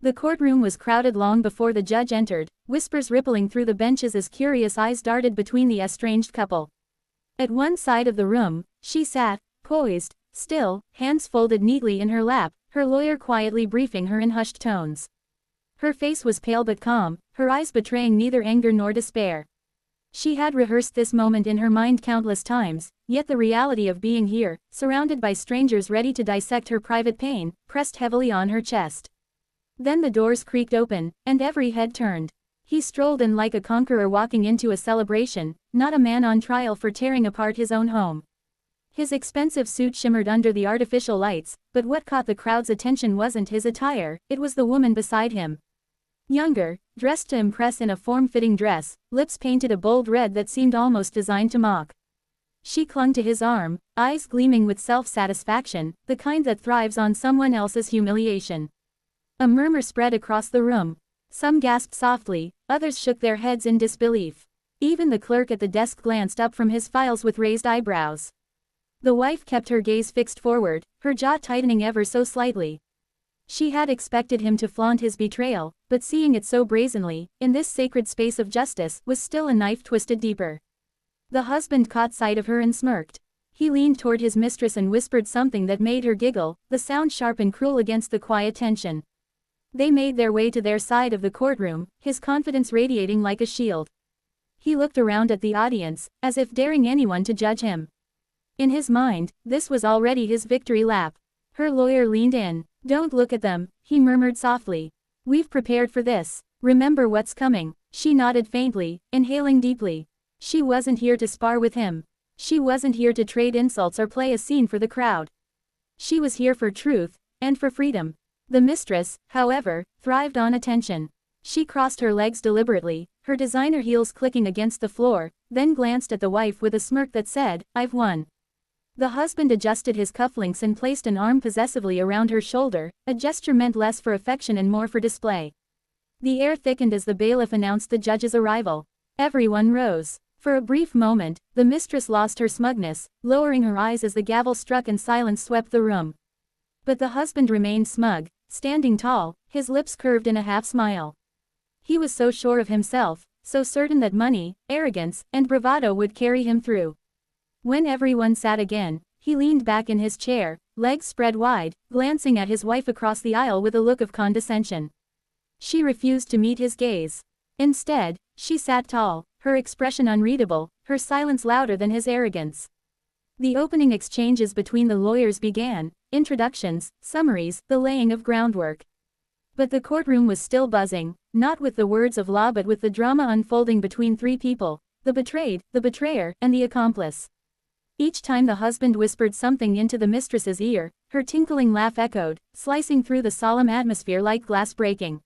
The courtroom was crowded long before the judge entered, whispers rippling through the benches as curious eyes darted between the estranged couple. At one side of the room, she sat, poised, still, hands folded neatly in her lap, her lawyer quietly briefing her in hushed tones. Her face was pale but calm, her eyes betraying neither anger nor despair. She had rehearsed this moment in her mind countless times, yet the reality of being here, surrounded by strangers ready to dissect her private pain, pressed heavily on her chest. Then the doors creaked open, and every head turned. He strolled in like a conqueror walking into a celebration, not a man on trial for tearing apart his own home. His expensive suit shimmered under the artificial lights, but what caught the crowd's attention wasn't his attire, it was the woman beside him. Younger, dressed to impress in a form-fitting dress, lips painted a bold red that seemed almost designed to mock. She clung to his arm, eyes gleaming with self-satisfaction, the kind that thrives on someone else's humiliation. A murmur spread across the room. Some gasped softly, others shook their heads in disbelief. Even the clerk at the desk glanced up from his files with raised eyebrows. The wife kept her gaze fixed forward, her jaw tightening ever so slightly. She had expected him to flaunt his betrayal, but seeing it so brazenly, in this sacred space of justice, was still a knife twisted deeper. The husband caught sight of her and smirked. He leaned toward his mistress and whispered something that made her giggle, the sound sharp and cruel against the quiet tension. They made their way to their side of the courtroom, his confidence radiating like a shield. He looked around at the audience, as if daring anyone to judge him. In his mind, this was already his victory lap. Her lawyer leaned in. "Don't look at them," he murmured softly. "We've prepared for this. Remember what's coming." She nodded faintly, inhaling deeply. She wasn't here to spar with him. She wasn't here to trade insults or play a scene for the crowd. She was here for truth, and for freedom. The mistress, however, thrived on attention. She crossed her legs deliberately, her designer heels clicking against the floor, then glanced at the wife with a smirk that said, "I've won." The husband adjusted his cufflinks and placed an arm possessively around her shoulder, a gesture meant less for affection and more for display. The air thickened as the bailiff announced the judge's arrival. Everyone rose. For a brief moment, the mistress lost her smugness, lowering her eyes as the gavel struck and silence swept the room. But the husband remained smug, standing tall, his lips curved in a half-smile. He was so sure of himself, so certain that money, arrogance, and bravado would carry him through. When everyone sat again, he leaned back in his chair, legs spread wide, glancing at his wife across the aisle with a look of condescension. She refused to meet his gaze. Instead, she sat tall, her expression unreadable, her silence louder than his arrogance. The opening exchanges between the lawyers began, introductions, summaries, the laying of groundwork. But the courtroom was still buzzing, not with the words of law but with the drama unfolding between three people, the betrayed, the betrayer, and the accomplice. Each time the husband whispered something into the mistress's ear, her tinkling laugh echoed, slicing through the solemn atmosphere like glass breaking.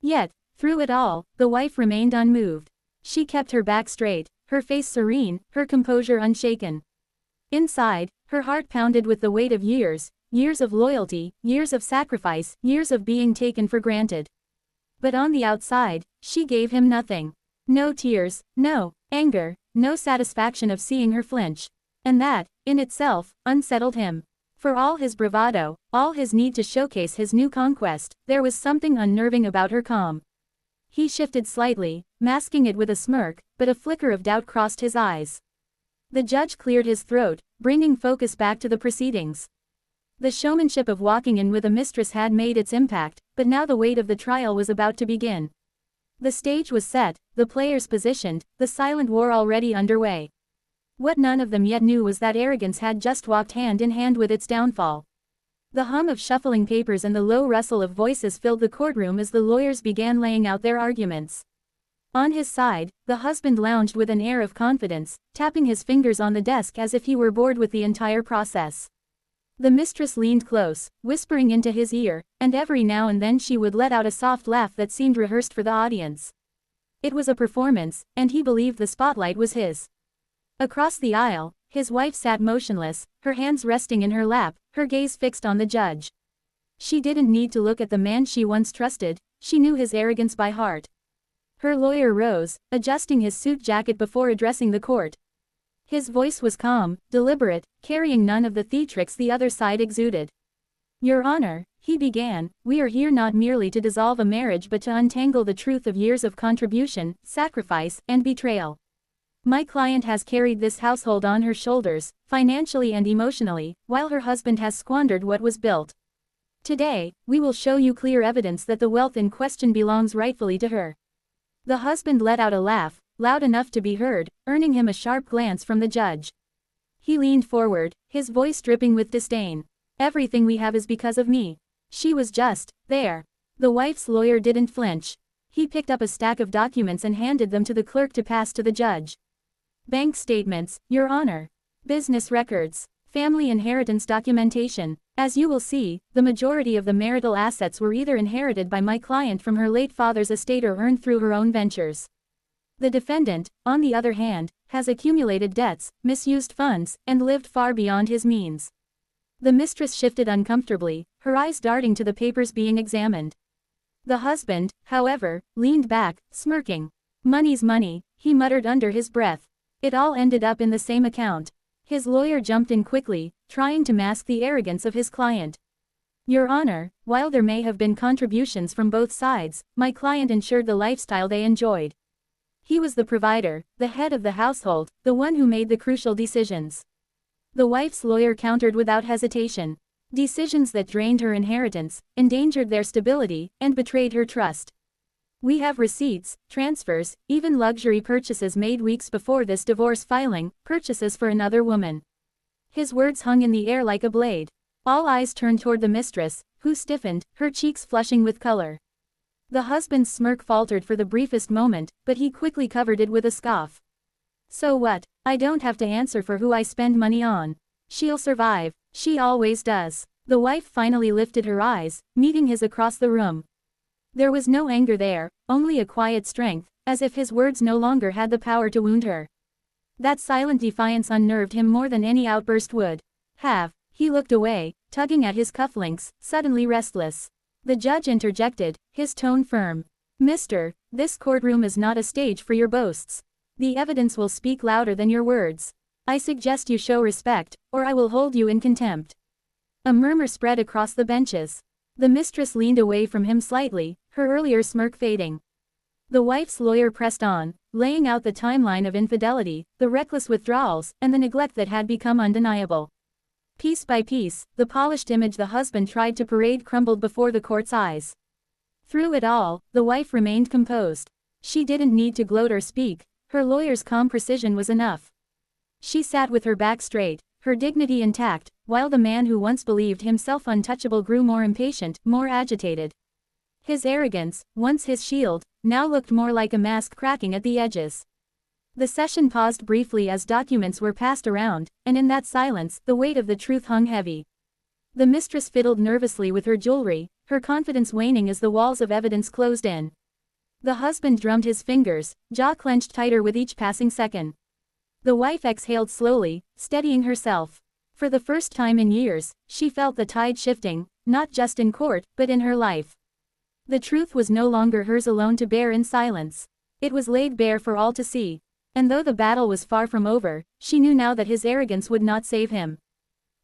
Yet, through it all, the wife remained unmoved. She kept her back straight, her face serene, her composure unshaken. Inside, her heart pounded with the weight of years, years of loyalty, years of sacrifice, years of being taken for granted. But on the outside, she gave him nothing. No tears, no anger, no satisfaction of seeing her flinch. And that, in itself, unsettled him. For all his bravado, all his need to showcase his new conquest, there was something unnerving about her calm. He shifted slightly, masking it with a smirk, but a flicker of doubt crossed his eyes. The judge cleared his throat, bringing focus back to the proceedings. The showmanship of walking in with a mistress had made its impact, but now the weight of the trial was about to begin. The stage was set, the players positioned, the silent war already underway. What none of them yet knew was that arrogance had just walked hand in hand with its downfall. The hum of shuffling papers and the low rustle of voices filled the courtroom as the lawyers began laying out their arguments. On his side, the husband lounged with an air of confidence, tapping his fingers on the desk as if he were bored with the entire process. The mistress leaned close, whispering into his ear, and every now and then she would let out a soft laugh that seemed rehearsed for the audience. It was a performance, and he believed the spotlight was his. Across the aisle, his wife sat motionless, her hands resting in her lap, her gaze fixed on the judge. She didn't need to look at the man she once trusted, she knew his arrogance by heart. Her lawyer rose, adjusting his suit jacket before addressing the court. His voice was calm, deliberate, carrying none of the theatrics the other side exuded. "Your Honor," He began, "We are here not merely to dissolve a marriage but to untangle the truth of years of contribution, sacrifice, and betrayal. My client has carried this household on her shoulders, financially and emotionally, while her husband has squandered what was built. Today, we will show you clear evidence that the wealth in question belongs rightfully to her." The husband let out a laugh, loud enough to be heard, earning him a sharp glance from the judge. He leaned forward, his voice dripping with disdain. "Everything we have is because of me. She was just there." The wife's lawyer didn't flinch. He picked up a stack of documents and handed them to the clerk to pass to the judge. "Bank statements, Your Honor. Business records. Family inheritance documentation. As you will see, the majority of the marital assets were either inherited by my client from her late father's estate or earned through her own ventures. The defendant, on the other hand, has accumulated debts, misused funds, and lived far beyond his means." The mistress shifted uncomfortably, her eyes darting to the papers being examined. The husband, however, leaned back, smirking. "Money's money," he muttered under his breath. "It all ended up in the same account." His lawyer jumped in quickly, trying to mask the arrogance of his client. "Your Honor, while there may have been contributions from both sides, my client ensured the lifestyle they enjoyed. He was the provider, the head of the household, the one who made the crucial decisions." The wife's lawyer countered without hesitation. "Decisions that drained her inheritance, endangered their stability, and betrayed her trust. We have receipts, transfers, even luxury purchases made weeks before this divorce filing, purchases for another woman." His words hung in the air like a blade. All eyes turned toward the mistress, who stiffened, her cheeks flushing with color. The husband's smirk faltered for the briefest moment, but he quickly covered it with a scoff. "So what? I don't have to answer for who I spend money on. She'll survive. She always does." The wife finally lifted her eyes, meeting his across the room. There was no anger there, only a quiet strength, as if his words no longer had the power to wound her. That silent defiance unnerved him more than any outburst would have. He looked away, tugging at his cufflinks, suddenly restless. The judge interjected, his tone firm. "Mister, this courtroom is not a stage for your boasts. The evidence will speak louder than your words. I suggest you show respect, or I will hold you in contempt." A murmur spread across the benches. The mistress leaned away from him slightly, her earlier smirk fading. The wife's lawyer pressed on, laying out the timeline of infidelity, the reckless withdrawals, and the neglect that had become undeniable. Piece by piece, the polished image the husband tried to parade crumbled before the court's eyes. Through it all, the wife remained composed. She didn't need to gloat or speak, her lawyer's calm precision was enough. She sat with her back straight, her dignity intact, while the man who once believed himself untouchable grew more impatient, more agitated. His arrogance, once his shield, now looked more like a mask cracking at the edges. The session paused briefly as documents were passed around, and in that silence, the weight of the truth hung heavy. The mistress fiddled nervously with her jewelry, her confidence waning as the walls of evidence closed in. The husband drummed his fingers, jaw clenched tighter with each passing second. The wife exhaled slowly, steadying herself. For the first time in years, she felt the tide shifting, not just in court, but in her life. The truth was no longer hers alone to bear in silence. It was laid bare for all to see. And though the battle was far from over, she knew now that his arrogance would not save him.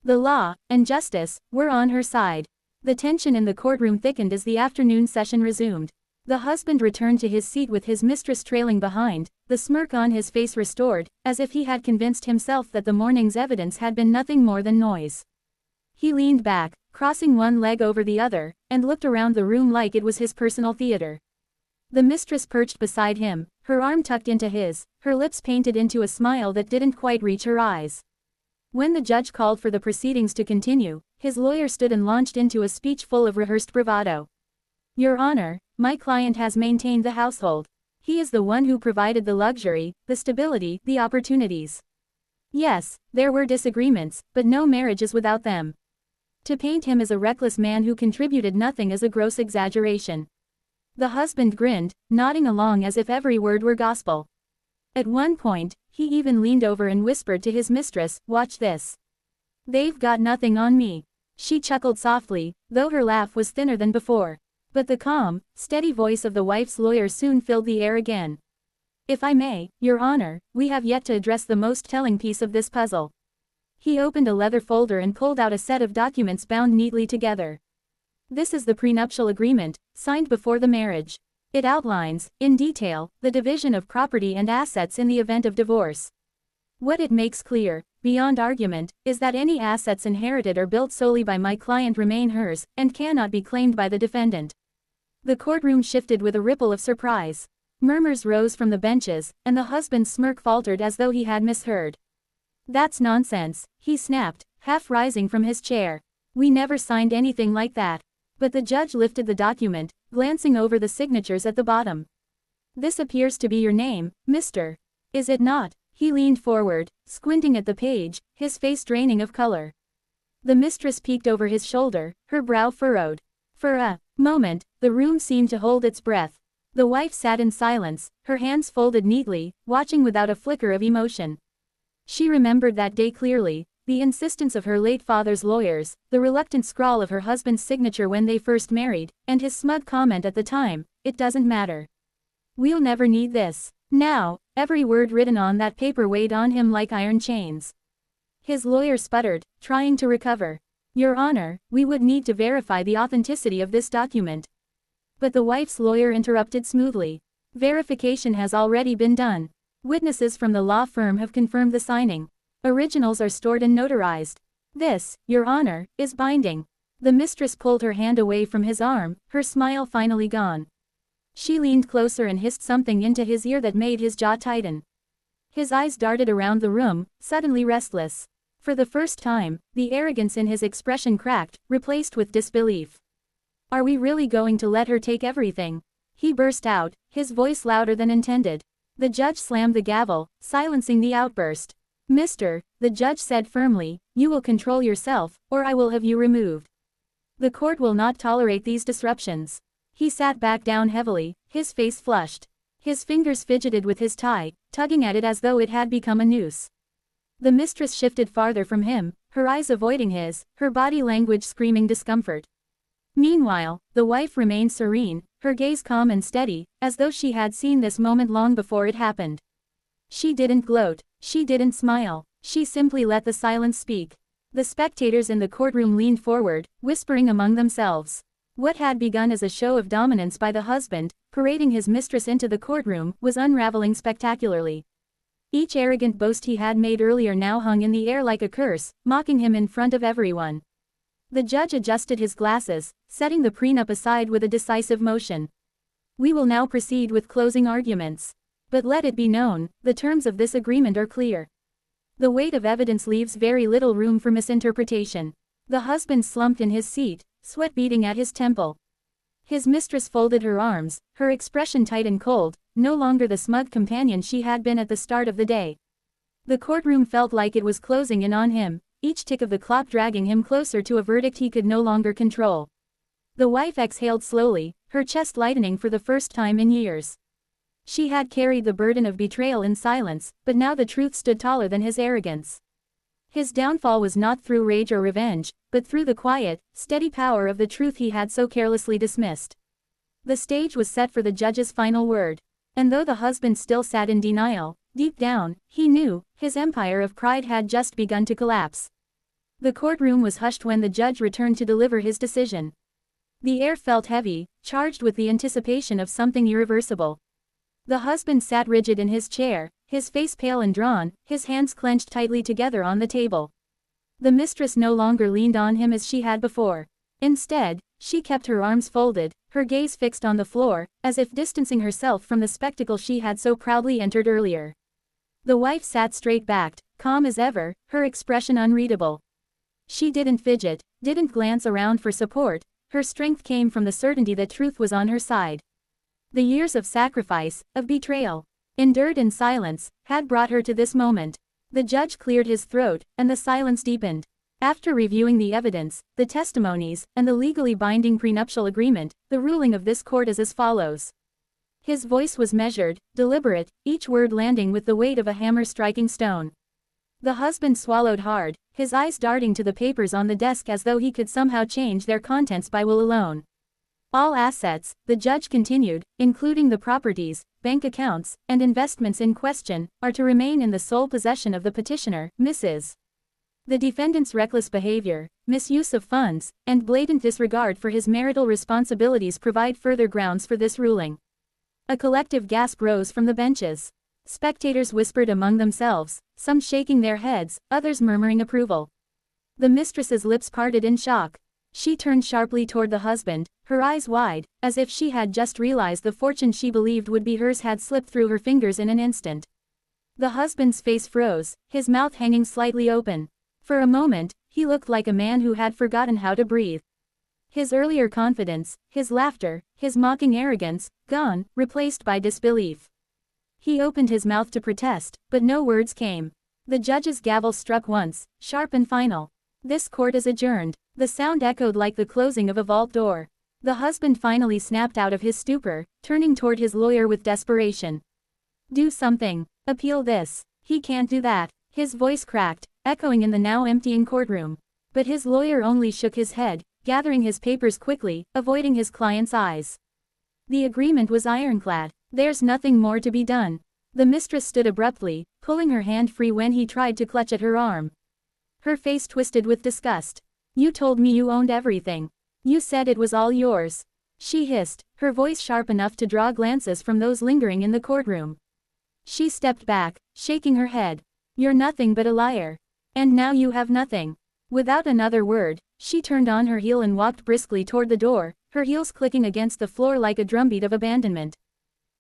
The law, and justice, were on her side. The tension in the courtroom thickened as the afternoon session resumed. The husband returned to his seat with his mistress trailing behind, the smirk on his face restored, as if he had convinced himself that the morning's evidence had been nothing more than noise. He leaned back, crossing one leg over the other, and looked around the room like it was his personal theater. The mistress perched beside him, her arm tucked into his, her lips painted into a smile that didn't quite reach her eyes. When the judge called for the proceedings to continue, his lawyer stood and launched into a speech full of rehearsed bravado. "Your Honor, my client has maintained the household. He is the one who provided the luxury, the stability, the opportunities. Yes, there were disagreements, but no marriage is without them. To paint him as a reckless man who contributed nothing is a gross exaggeration." The husband grinned, nodding along as if every word were gospel. At one point, he even leaned over and whispered to his mistress, "Watch this. They've got nothing on me." She chuckled softly, though her laugh was thinner than before. But the calm, steady voice of the wife's lawyer soon filled the air again. "If I may, Your Honor, we have yet to address the most telling piece of this puzzle." He opened a leather folder and pulled out a set of documents bound neatly together. This is the prenuptial agreement, signed before the marriage. It outlines, in detail, the division of property and assets in the event of divorce. What it makes clear, beyond argument, is that any assets inherited or built solely by my client remain hers, and cannot be claimed by the defendant. The courtroom shifted with a ripple of surprise. Murmurs rose from the benches, and the husband's smirk faltered as though he had misheard. "That's nonsense," he snapped, half rising from his chair. "We never signed anything like that." But the judge lifted the document, glancing over the signatures at the bottom. "This appears to be your name, Mr. Is it not?" He leaned forward, squinting at the page, his face draining of color. The mistress peeked over his shoulder, her brow furrowed. For a moment, the room seemed to hold its breath. The wife sat in silence, her hands folded neatly, watching without a flicker of emotion. She remembered that day clearly, the insistence of her late father's lawyers, the reluctant scrawl of her husband's signature when they first married, and his smug comment at the time, "It doesn't matter. We'll never need this." Now, every word written on that paper weighed on him like iron chains. His lawyer sputtered, trying to recover. "Your Honor, we would need to verify the authenticity of this document." But the wife's lawyer interrupted smoothly. "Verification has already been done. Witnesses from the law firm have confirmed the signing. Originals are stored and notarized. This, Your Honor, is binding." The mistress pulled her hand away from his arm, her smile finally gone. She leaned closer and hissed something into his ear that made his jaw tighten. His eyes darted around the room, suddenly restless. For the first time, the arrogance in his expression cracked, replaced with disbelief. "Are we really going to let her take everything?" he burst out, his voice louder than intended. The judge slammed the gavel, silencing the outburst. "Mr. the judge said firmly, you will control yourself, or I will have you removed. The court will not tolerate these disruptions." He sat back down heavily, his face flushed. His fingers fidgeted with his tie, tugging at it as though it had become a noose. The mistress shifted farther from him, her eyes avoiding his, her body language screaming discomfort. Meanwhile, the wife remained serene, her gaze calm and steady, as though she had seen this moment long before it happened. She didn't gloat, she didn't smile, she simply let the silence speak. The spectators in the courtroom leaned forward, whispering among themselves. What had begun as a show of dominance by the husband, parading his mistress into the courtroom, was unraveling spectacularly. Each arrogant boast he had made earlier now hung in the air like a curse, mocking him in front of everyone. The judge adjusted his glasses, setting the prenup aside with a decisive motion. "We will now proceed with closing arguments. But let it be known, the terms of this agreement are clear. The weight of evidence leaves very little room for misinterpretation." The husband slumped in his seat, sweat beading at his temple. His mistress folded her arms, her expression tight and cold, no longer the smug companion she had been at the start of the day. The courtroom felt like it was closing in on him, each tick of the clock dragging him closer to a verdict he could no longer control. The wife exhaled slowly, her chest lightening for the first time in years. She had carried the burden of betrayal in silence, but now the truth stood taller than his arrogance. His downfall was not through rage or revenge, but through the quiet, steady power of the truth he had so carelessly dismissed. The stage was set for the judge's final word. And though the husband still sat in denial, deep down, he knew, his empire of pride had just begun to collapse. The courtroom was hushed when the judge returned to deliver his decision. The air felt heavy, charged with the anticipation of something irreversible. The husband sat rigid in his chair, his face pale and drawn, his hands clenched tightly together on the table. The mistress no longer leaned on him as she had before. Instead, she kept her arms folded, her gaze fixed on the floor, as if distancing herself from the spectacle she had so proudly entered earlier. The wife sat straight-backed, calm as ever, her expression unreadable. She didn't fidget, didn't glance around for support, her strength came from the certainty that truth was on her side. The years of sacrifice, of betrayal, endured in silence, had brought her to this moment. The judge cleared his throat, and the silence deepened. After reviewing the evidence, the testimonies, and the legally binding prenuptial agreement, the ruling of this court is as follows. His voice was measured, deliberate, each word landing with the weight of a hammer striking stone. The husband swallowed hard, his eyes darting to the papers on the desk as though he could somehow change their contents by will alone. All assets, the judge continued, including the properties, bank accounts, and investments in question, are to remain in the sole possession of the petitioner, Mrs. The defendant's reckless behavior, misuse of funds, and blatant disregard for his marital responsibilities provide further grounds for this ruling. A collective gasp rose from the benches. Spectators whispered among themselves, some shaking their heads, others murmuring approval. The mistress's lips parted in shock. She turned sharply toward the husband, her eyes wide, as if she had just realized the fortune she believed would be hers had slipped through her fingers in an instant. The husband's face froze, his mouth hanging slightly open. For a moment, he looked like a man who had forgotten how to breathe. His earlier confidence, his laughter, his mocking arrogance, gone, replaced by disbelief. He opened his mouth to protest, but no words came. The judge's gavel struck once, sharp and final. "This court is adjourned." The sound echoed like the closing of a vault door. The husband finally snapped out of his stupor, turning toward his lawyer with desperation. "Do something. Appeal this." "He can't do that." His voice cracked, echoing in the now emptying courtroom. But his lawyer only shook his head, gathering his papers quickly, avoiding his client's eyes. The agreement was ironclad. "There's nothing more to be done." The mistress stood abruptly, pulling her hand free when he tried to clutch at her arm. Her face twisted with disgust. "You told me you owned everything. You said it was all yours," she hissed, her voice sharp enough to draw glances from those lingering in the courtroom. She stepped back, shaking her head. "You're nothing but a liar. And now you have nothing." Without another word, she turned on her heel and walked briskly toward the door, her heels clicking against the floor like a drumbeat of abandonment.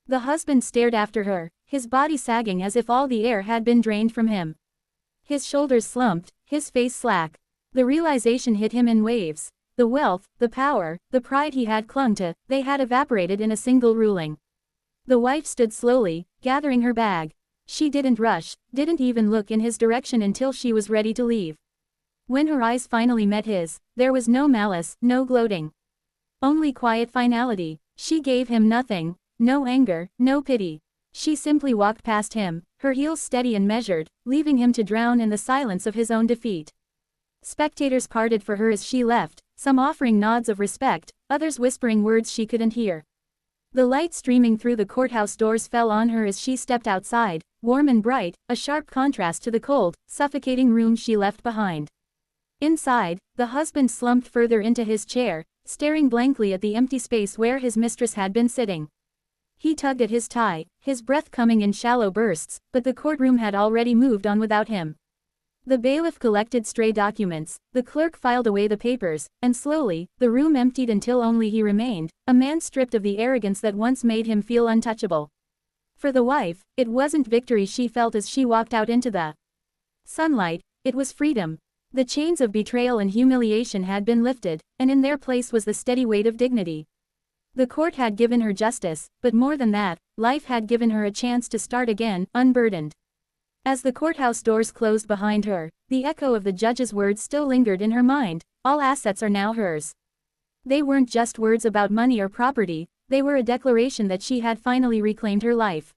The husband stared after her, his body sagging as if all the air had been drained from him. His shoulders slumped, his face slack. The realization hit him in waves. The wealth, the power, the pride he had clung to, they had evaporated in a single ruling. The wife stood slowly, gathering her bag. She didn't rush, didn't even look in his direction until she was ready to leave. When her eyes finally met his, there was no malice, no gloating. Only quiet finality. She gave him nothing, no anger, no pity. She simply walked past him, her heels steady and measured, leaving him to drown in the silence of his own defeat. Spectators parted for her as she left, some offering nods of respect, others whispering words she couldn't hear. The light streaming through the courthouse doors fell on her as she stepped outside, warm and bright, a sharp contrast to the cold, suffocating room she left behind. Inside, the husband slumped further into his chair, staring blankly at the empty space where his mistress had been sitting. He tugged at his tie, his breath coming in shallow bursts, but the courtroom had already moved on without him. The bailiff collected stray documents, the clerk filed away the papers, and slowly, the room emptied until only he remained, a man stripped of the arrogance that once made him feel untouchable. For the wife, it wasn't victory she felt as she walked out into the sunlight, it was freedom. The chains of betrayal and humiliation had been lifted, and in their place was the steady weight of dignity. The court had given her justice, but more than that, life had given her a chance to start again, unburdened. As the courthouse doors closed behind her, the echo of the judge's words still lingered in her mind, "All assets are now hers." They weren't just words about money or property, they were a declaration that she had finally reclaimed her life.